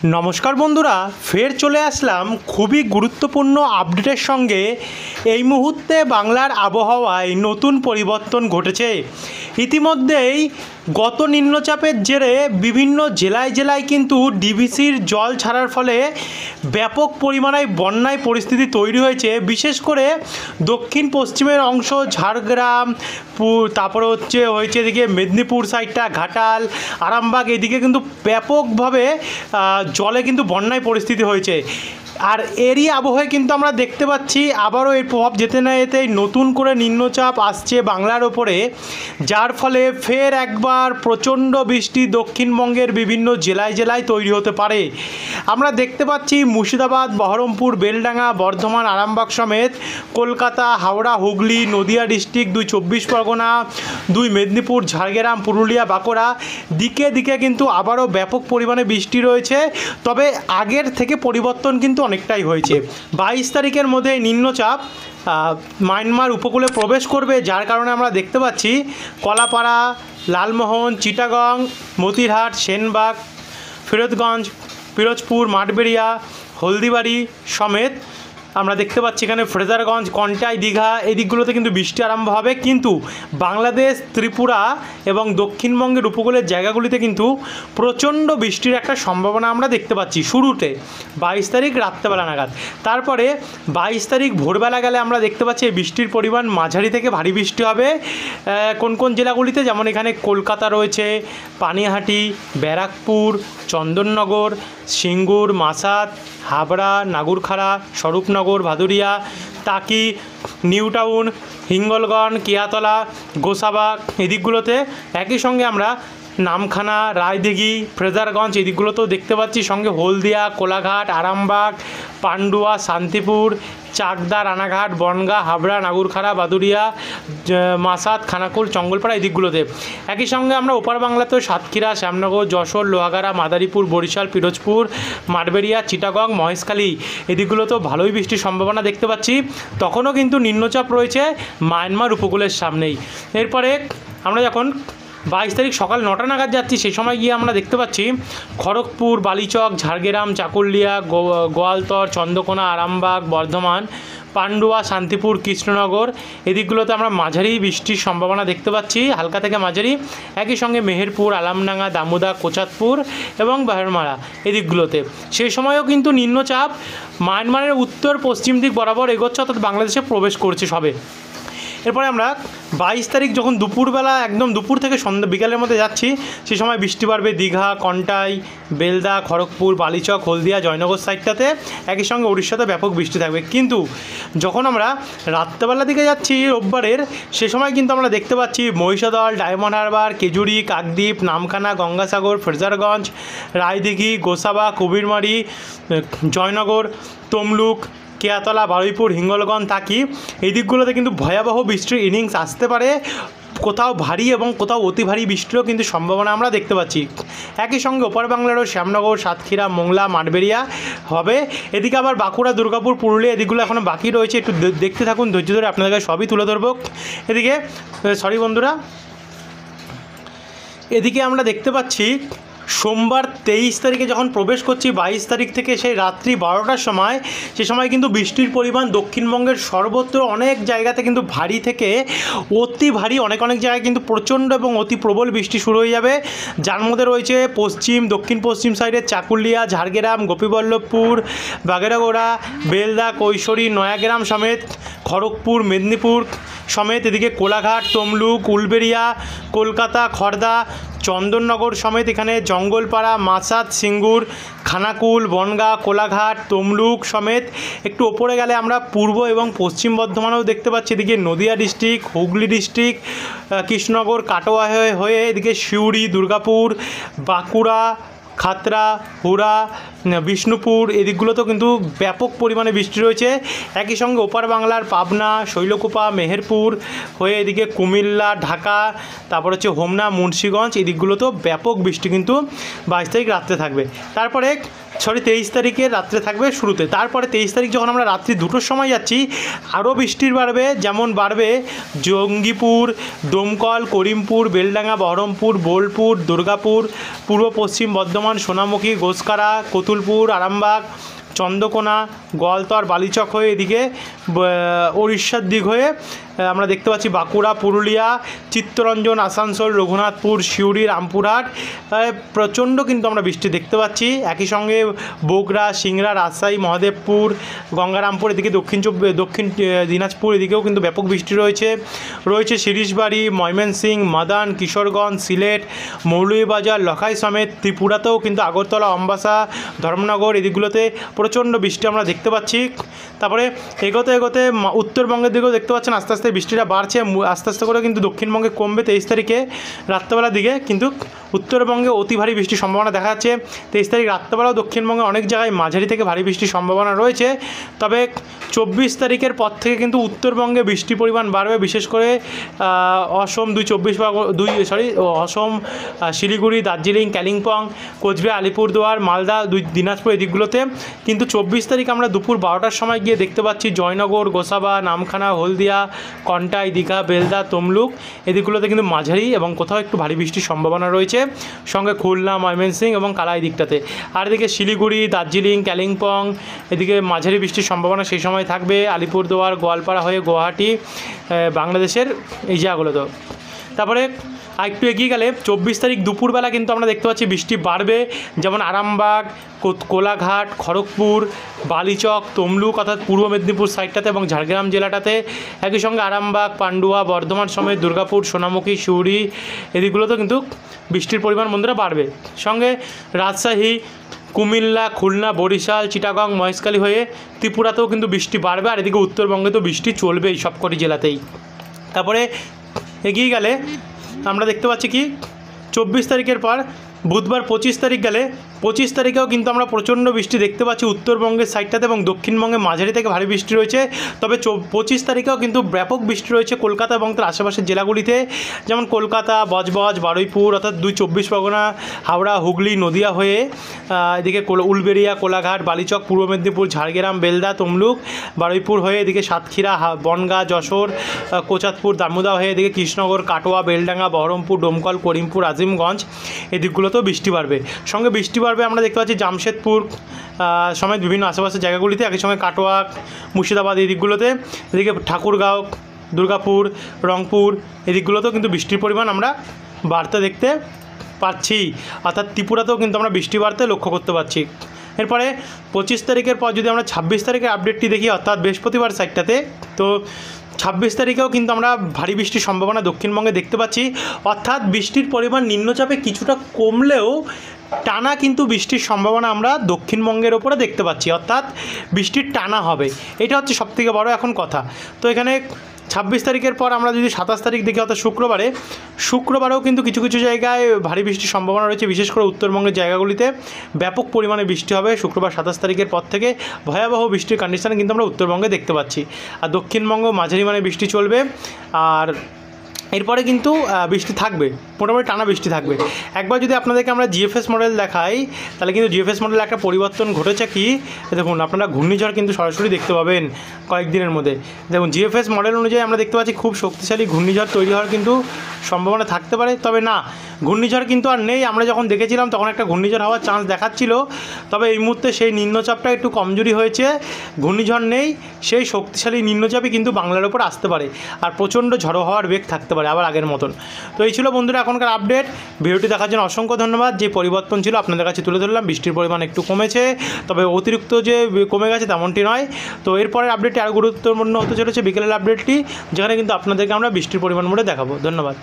নমস্কার বন্ধুরা, ফের চলে আসলাম খুবই গুরুত্বপূর্ণ আপডেটের সঙ্গে। এই মুহূর্তে বাংলার আবহাওয়ায় নতুন পরিবর্তন ঘটেছে। ইতিমধ্যেই গত নিম্নচাপের জেরে বিভিন্ন জেলায় কিন্তু ডিভিসির জল ছাড়ার ফলে ব্যাপক পরিমাণে বন্যায় পরিস্থিতি তৈরি হয়েছে। বিশেষ করে দক্ষিণ পশ্চিমের অংশ ঝাড়গ্রাম, তারপরে হয়েছে এদিকে মেদিনীপুর সাইডটা, ঘাটাল, আরামবাগ, এদিকে কিন্তু ব্যাপকভাবে জলে কিন্তু বন্যায় পরিস্থিতি হয়েছে। আর এরই আবহে কিন্তু আমরা দেখতে পাচ্ছি আবারও এর প্রভাব যেতে না যেতেই নতুন করে নিম্নচাপ আসছে বাংলার ওপরে, যার ফলে ফের একবার প্রচণ্ড বৃষ্টি দক্ষিণবঙ্গের বিভিন্ন জেলায় তৈরি হতে পারে। আমরা দেখতে পাচ্ছি মুর্শিদাবাদ, বহরমপুর, বেলডাঙ্গা, বর্ধমান, আরামবাগ সমেত কলকাতা, হাওড়া, হুগলি, নদিয়া ডিস্ট্রিক্ট, 2 চব্বিশ পরগনা, 2 মেদিনীপুর, ঝাড়গ্রাম, পুরুলিয়া, বাঁকুড়া, দিকে কিন্তু আবারও ব্যাপক পরিমাণে বৃষ্টি রয়েছে। তবে আগের থেকে পরিবর্তন কিন্তু অনেকটাই হয়েছে। 22 তারিখের মধ্যে নিম্নচাপ মায়ানমার উপকূলে প্রবেশ করবে, যার কারণে আমরা দেখতে পাচ্ছি কলাপাড়া, লালমোহন, চিটাগং, মতিরহাট, সেনবাগ, ফিরোজগঞ্জ, পিরোজপুর, মাঠবেড়িয়া, হলদিবাড়ি সমেত আমরা দেখতে পাচ্ছি এখানে ফ্রেজারগঞ্জ, কন্টাই, দীঘা, এই দিকগুলোতে কিন্তু বৃষ্টি আরম্ভ হবে। কিন্তু বাংলাদেশ, ত্রিপুরা এবং দক্ষিণবঙ্গের উপকূলের জায়গাগুলিতে কিন্তু প্রচণ্ড বৃষ্টির একটা সম্ভাবনা আমরা দেখতে পাচ্ছি শুরুতে 22 তারিখ রাত্রেবেলা নাগাদ। তারপরে 22 তারিখ ভোরবেলা গেলে আমরা দেখতে পাচ্ছি এই বৃষ্টির পরিমাণ মাঝারি থেকে ভারী বৃষ্টি হবে কোন জেলাগুলিতে, যেমন এখানে কলকাতা রয়েছে, পানিহাটি, ব্যারাকপুর, চন্দননগর, সিঙ্গুর, মাসাদ, হাবড়া, নাগুরখাড়া, স্বরূপনগর, ভাদুরিয়া, টাকি, নিউ টাউন, হিঙ্গলগঞ্জ, কিয়াতলা, গোসাবা, এদিকগুলোতে। একই সঙ্গে আমরা নামখানা, রায়দিঘি, ফ্রেজারগঞ্জ এই দিকগুলোতেও দেখতে পাচ্ছি, সঙ্গে হলদিয়া, কোলাঘাট, আরামবাগ, পান্ডুয়া, শান্তিপুর, চাকদা, রানাঘাট, বনগাঁ, হাবড়া, নাগুরখাড়া, বাদুরিয়া, মাসাদ, খানাকুল, চঙ্গলপাড়া এই দিকগুলোতে। একই সঙ্গে আমরা ওপার বাংলাতেও সাতক্ষীরা, শ্যামনগর, যশোর, লোহাগাড়া, মাদারীপুর, বরিশাল, পিরোজপুর, মাঠবেড়িয়া, চিটাগং, মহেশখালী এই দিকগুলোতেও ভালোই বৃষ্টির সম্ভাবনা দেখতে পাচ্ছি। তখনও কিন্তু নিম্নচাপ রয়েছে মায়ানমার উপকূলের সামনেই। এরপরে আমরা যখন 22 তারিখ সকাল 9টা নাগাদ যাচ্ছি, সেই সময় গিয়ে আমরা দেখতে পাচ্ছি খড়গপুর, বালিচক, ঝাড়গ্রাম, চাকুলিয়া, গোয়ালতর, চন্দ্রকোনা, আরামবাগ, বর্ধমান, পান্ডুয়া, শান্তিপুর, কৃষ্ণনগর এদিকগুলোতে আমরা মাঝারি বৃষ্টির সম্ভাবনা দেখতে পাচ্ছি, হালকা থেকে মাঝারি। একই সঙ্গে মেহেরপুর, আলামডাঙ্গা, দামোদা, কোচাতপুর এবং বাহারমারা এদিকগুলোতে। সেই সময়ও কিন্তু নিম্নচাপ মায়ানমারের উত্তর পশ্চিম দিক বরাবর এগোচ্ছে, অর্থাৎ বাংলাদেশে প্রবেশ করছে সবে। এরপরে আমরা 22 তারিখ যখন দুপুরবেলা একদম দুপুর থেকে সন্ধ্যা বিকালের মধ্যে যাচ্ছি, সেই সময় বৃষ্টি বাড়বে দীঘা, কন্টাই, বেলদা, খড়গপুর, বালিচক, হলদিয়া, জয়নগর সাইডটাতে। একই সঙ্গে উড়িষ্যাতে ব্যাপক বৃষ্টি থাকবে। কিন্তু যখন আমরা রাত্রেবেলার দিকে যাচ্ছি রোববারের, সে সময় কিন্তু আমরা দেখতে পাচ্ছি মহিষাদল, ডায়মন্ড হারবার, কেজুরি, কাকদ্বীপ, নামখানা, গঙ্গাসাগর, ফ্রেজারগঞ্জ, রায়দিঘি, গোসাবা, কবিরমারি, জয়নগর, তমলুক, কেয়াতলা, বারুইপুর, হিঙ্গলগঞ্জ, টাকি এই দিকগুলোতে কিন্তু ভয়াবহ বৃষ্টির ইনিংস আসতে পারে। কোথাও ভারী এবং কোথাও অতি ভারী বৃষ্টিরও কিন্তু সম্ভাবনা আমরা দেখতে পাচ্ছি। একই সঙ্গে ওপার বাংলারও শ্যামনগর, সাতক্ষীরা, মোংলা, মাঠবেড়িয়া হবে। এদিকে আবার বাঁকুড়া, দুর্গাপুর, পুরুলিয়া এদিকগুলো এখনও বাকি রয়েছে, একটু দেখতে থাকুন, ধৈর্য ধরে আপনাদেরকে সবই তুলে ধরব। এদিকে এদিকে আমরা দেখতে পাচ্ছি সোমবার 23 তারিখে যখন প্রবেশ করছি 22 তারিখ থেকে সেই রাত্রি 12টার সময়, সে সময় কিন্তু বৃষ্টির পরিমাণ দক্ষিণবঙ্গের সর্বত্র অনেক জায়গাতে কিন্তু ভারী থেকে অতি ভারী, অনেক জায়গায় কিন্তু প্রচণ্ড এবং অতি প্রবল বৃষ্টি শুরু হয়ে যাবে। যার মধ্যে রয়েছে দক্ষিণ পশ্চিম সাইডের চাকুলিয়া, ঝাড়গ্রাম, গোপীবল্লভপুর, বাগেরহাট, বেলদা, কৈশোরী, নয়াগ্রাম সমেত খড়গপুর, মেদিনীপুর সমেত, এদিকে কোলাঘাট, তমলুক, উলবেড়িয়া, কলকাতা, খড়দা, চন্দননগর সমেত, এখানে জঙ্গলপাড়া, মাসাদ, সিঙ্গুর, খানাকুল, বনগাঁ, কোলাঘাট, তমলুক সমেত। একটু ওপরে গেলে আমরা পূর্ব এবং পশ্চিম বর্ধমানেও দেখতে পাচ্ছি, এদিকে নদিয়া ডিস্ট্রিক্ট, হুগলি ডিস্ট্রিক্ট, কৃষ্ণনগর, কাটোয়া হয়ে এদিকে সিউড়ি, দুর্গাপুর, বাঁকুড়া, খাতড়া, হুড়া, বিষ্ণুপুর এদিকগুলোতেও কিন্তু ব্যাপক পরিমাণে বৃষ্টি রয়েছে। একই সঙ্গে ওপার বাংলার পাবনা, শৈলকুপা, মেহেরপুর হয়ে এদিকে কুমিল্লা, ঢাকা, তারপর হোমনা, মুন্সিগঞ্জ এই দিকগুলোতেও ব্যাপক বৃষ্টি কিন্তু 22 তারিখ রাত্রে থাকবে। তারপরে 23 তারিখে রাত্রে থাকবে শুরুতে। তারপরে 23 তারিখ যখন আমরা রাত্রি 2টোর সময় যাচ্ছি আরও বৃষ্টির বাড়বে, যেমন বাড়বে জঙ্গিপুর, দমকল, করিমপুর, বেলডাঙ্গা, বহরমপুর, বোলপুর, দুর্গাপুর, পূর্ব পশ্চিম বর্ধমান, সোনামুখী, গোসকারা, কতুলপুর, আরামবাগ, চন্দ্রকোনা, গোয়ালতর, বালিচক হয়ে এদিকে উড়িষ্যার দিক হয়ে আমরা দেখতে পাচ্ছি বাঁকুড়া, পুরুলিয়া, চিত্তরঞ্জন, আসানসোল, রঘুনাথপুর, সিউড়ি, রামপুরহাট প্রচণ্ড কিন্তু আমরা বৃষ্টি দেখতে পাচ্ছি। একই সঙ্গে বগুড়া, সিংড়া, রাজশাহী, মহাদেবপুর, গঙ্গারামপুর এদিকে দক্ষিণ দিনাজপুর এদিকেও কিন্তু ব্যাপক বৃষ্টি রয়েছে শিরিশবাড়ি, ময়মনসিংহ, মাদান, কিশোরগঞ্জ, সিলেট, মৌলভীবাজার, লখাই সমেত ত্রিপুরাতেও কিন্তু আগরতলা, অম্বাসা, ধর্মনগর এদিকগুলোতে প্রচণ্ড বৃষ্টি আমরা দেখতে পাচ্ছি। তারপরে এগোতে উত্তরবঙ্গের দিকেও দেখতে পাচ্ছেন আস্তে আস্তে বৃষ্টিটা বাড়ছে, আস্তে আস্তে করে কিন্তু দক্ষিণবঙ্গে কমবে 23 তারিখে রাত্রেবেলার দিকে, কিন্তু উত্তরবঙ্গে অতি ভারী বৃষ্টির সম্ভাবনা দেখা যাচ্ছে। 23 তারিখ রাত্রেবেলাও দক্ষিণবঙ্গে অনেক জায়গায় মাঝারি থেকে ভারী বৃষ্টির সম্ভাবনা রয়েছে। তবে 24 তারিখের পর থেকে কিন্তু উত্তরবঙ্গে বৃষ্টির পরিমাণ বাড়বে, বিশেষ করে অসম অসম, শিলিগুড়ি, দার্জিলিং, কালিম্পং, কোচবিহার, আলিপুরদুয়ার, মালদা, দিনাজপুর এদিকগুলোতে কিন্তু 24 তারিখ আমরা দুপুর 12টার সময় গিয়ে দেখতে পাচ্ছি জয়নগর, গোসাবা, নামখানা, হলদিয়া, কন্টাই, দীঘা, বেলদা, তমলুক এদিকগুলোতে কিন্তু মাঝারি এবং কোথাও একটু ভারী বৃষ্টির সম্ভাবনা রয়েছে, সঙ্গে খুলনা, ময়মনসিংহ এবং কালাই দিকটাতে। আর এদিকে শিলিগুড়ি, দার্জিলিং, কালিম্পং এদিকে মাঝারি বৃষ্টির সম্ভাবনা সেই সময় থাকবে, আলিপুরদুয়ার, গোয়ালপাড়া হয়ে গুয়াহাটি, বাংলাদেশের এই জায়গাগুলো। তো তারপরে আরেকটু এগিয়ে গেলে 24 তারিখ দুপুরবেলা কিন্তু আমরা দেখতে পাচ্ছি বৃষ্টি বাড়বে, যেমন আরামবাগ, কোলাঘাট, খড়গপুর, বালিচক, তমলুক অর্থাৎ পূর্ব মেদিনীপুর সাইডটাতে এবং ঝাড়গ্রাম জেলাটাতে, একই সঙ্গে আরামবাগ, পান্ডুয়া, বর্ধমান সমেত দুর্গাপুর, সোনামুখী, সিউড়ি এদিকগুলোতেও কিন্তু বৃষ্টির পরিমাণ বন্ধুরা বাড়বে। সঙ্গে রাজশাহী, কুমিল্লা, খুলনা, বরিশাল, চিটাগং, মহেশখালী হয়ে ত্রিপুরাতেও কিন্তু বৃষ্টি বাড়বে, আর এদিকে উত্তরবঙ্গে তো বৃষ্টি চলবেই সবকটি জেলাতেই। তারপরে এগিয়ে গেলে আমরা দেখতে পাচ্ছি কি 24 তারিখের পর বুধবার 25 তারিখ গেলে 25 তারিখেও কিন্তু আমরা প্রচণ্ড বৃষ্টি দেখতে পাচ্ছি উত্তরবঙ্গের সাইডটাতে এবং দক্ষিণবঙ্গে মাঝারি থেকে ভারী বৃষ্টি রয়েছে। তবে 25 তারিখেও কিন্তু ব্যাপক বৃষ্টি রয়েছে কলকাতা এবং তার আশেপাশের জেলাগুলিতে, যেমন কলকাতা, বজবজ, বারুইপুর অর্থাৎ 24 পরগনা, হাওড়া, হুগলি, নদিয়া হয়ে এদিকে উলবেড়িয়া, কোলাঘাট, বালিচক, পূর্ব মেদিনীপুর, ঝাড়গ্রাম, বেলদা, তমলুক, বারুইপুর হয়ে এদিকে সাতক্ষীরা, বনগাঁ, যশোর, কোচাতপুর, দামোদা হয়ে এদিকে কৃষ্ণনগর, কাটোয়া, বেলডাঙ্গা, বহরমপুর, ডোমকল, করিমপুর, আজিমগঞ্জ এদিকগুলোতেও বৃষ্টি বাড়বে। সঙ্গে বৃষ্টি বাড়বে আমরা দেখতে পাচ্ছি জামশেদপুর সমেত বিভিন্ন আশেপাশের জায়গাগুলিতে, একই সঙ্গে কাটোয়া, মুর্শিদাবাদ এই দিকগুলোতে, এদিকে ঠাকুরগাঁও, দুর্গাপুর, রংপুর এদিকগুলোতেও কিন্তু বৃষ্টির পরিমাণ আমরা বাড়তে দেখতে পাচ্ছি, অর্থাৎ ত্রিপুরাতেও কিন্তু আমরা বৃষ্টি বাড়তে লক্ষ্য করতে পারছি। এরপরে 25 তারিখের পর যদি আমরা 26 তারিখের আপডেটটি দেখি অর্থাৎ বৃহস্পতিবার সাইডটাতে, তো 26 তারিখেও কিন্তু আমরা ভারী বৃষ্টির সম্ভাবনা দক্ষিণবঙ্গে দেখতে পাচ্ছি, অর্থাৎ বৃষ্টির পরিমাণ নিম্নচাপে কিছুটা কমলেও টানা কিন্তু বৃষ্টির সম্ভাবনা আমরা দক্ষিণবঙ্গের ওপরে দেখতে পাচ্ছি, অর্থাৎ বৃষ্টির টানা হবে, এটা হচ্ছে সবথেকে বড় এখন কথা। তো এখানে 26 তারিখের পর আমরা যদি 27 তারিখ দেখি অর্থাৎ শুক্রবারেও কিন্তু কিছু কিছু জায়গায় ভারী বৃষ্টির সম্ভাবনা রয়েছে, বিশেষ করে উত্তরবঙ্গের জায়গাগুলিতে ব্যাপক পরিমাণে বৃষ্টি হবে। শুক্রবার 27 তারিখের পর থেকে ভয়াবহ বৃষ্টির কন্ডিশন কিন্তু আমরা উত্তরবঙ্গে দেখতে পাচ্ছি, আর দক্ষিণবঙ্গ মাঝারি মানে বৃষ্টি চলবে। আর এরপরে কিন্তু বৃষ্টি থাকবে, মোটামুটি টানা বৃষ্টি থাকবে। একবার যদি আপনাদেরকে আমরা জিএফএস মডেল দেখাই, তাহলে কিন্তু জিএফএস মডেলে একটা পরিবর্তন ঘটেছে কি দেখুন, আপনারা ঘূর্ণিঝড় কিন্তু সরাসরি দেখতে পাবেন কয়েকদিনের মধ্যে। দেখুন জিএফএস মডেল অনুযায়ী আমরা দেখতে পাচ্ছি খুব শক্তিশালী ঘূর্ণিঝড় তৈরি হওয়ার কিন্তু সম্ভাবনা থাকতে পারে, তবে না ঘূর্ণিঝড় কিন্তু আর নেই। আমরা যখন দেখেছিলাম তখন একটা ঘূর্ণিঝড় হওয়ার চান্স দেখাচ্ছিল, তবে এই মুহূর্তে সেই নিম্নচাপটা একটু কমজোরি হয়েছে, ঘূর্ণিঝড় নেই, সেই শক্তিশালী নিম্নচাপই কিন্তু বাংলার ওপর আসতে পারে, আর প্রচণ্ড ঝড়ো হওয়ার বেগ থাকতে পারে আবার আগের মতন। তো এই ছিল বন্ধুরা এখনকার আপডেট। ভিডিওটি দেখার জন্য অসংখ্য ধন্যবাদ। যে পরিবর্তন ছিল আপনাদের কাছে তুলে ধরলাম, বৃষ্টির পরিমাণ একটু কমেছে, তবে অতিরিক্ত যে কমে গেছে তেমনটি নয়। তো এরপরের আপডেটটি আরও গুরুত্বপূর্ণ হতে চলেছে বিকেলের আপডেটটি, যেখানে কিন্তু আপনাদেরকে আমরা বৃষ্টির পরিমাণ মোড়ে দেখাবো। ধন্যবাদ।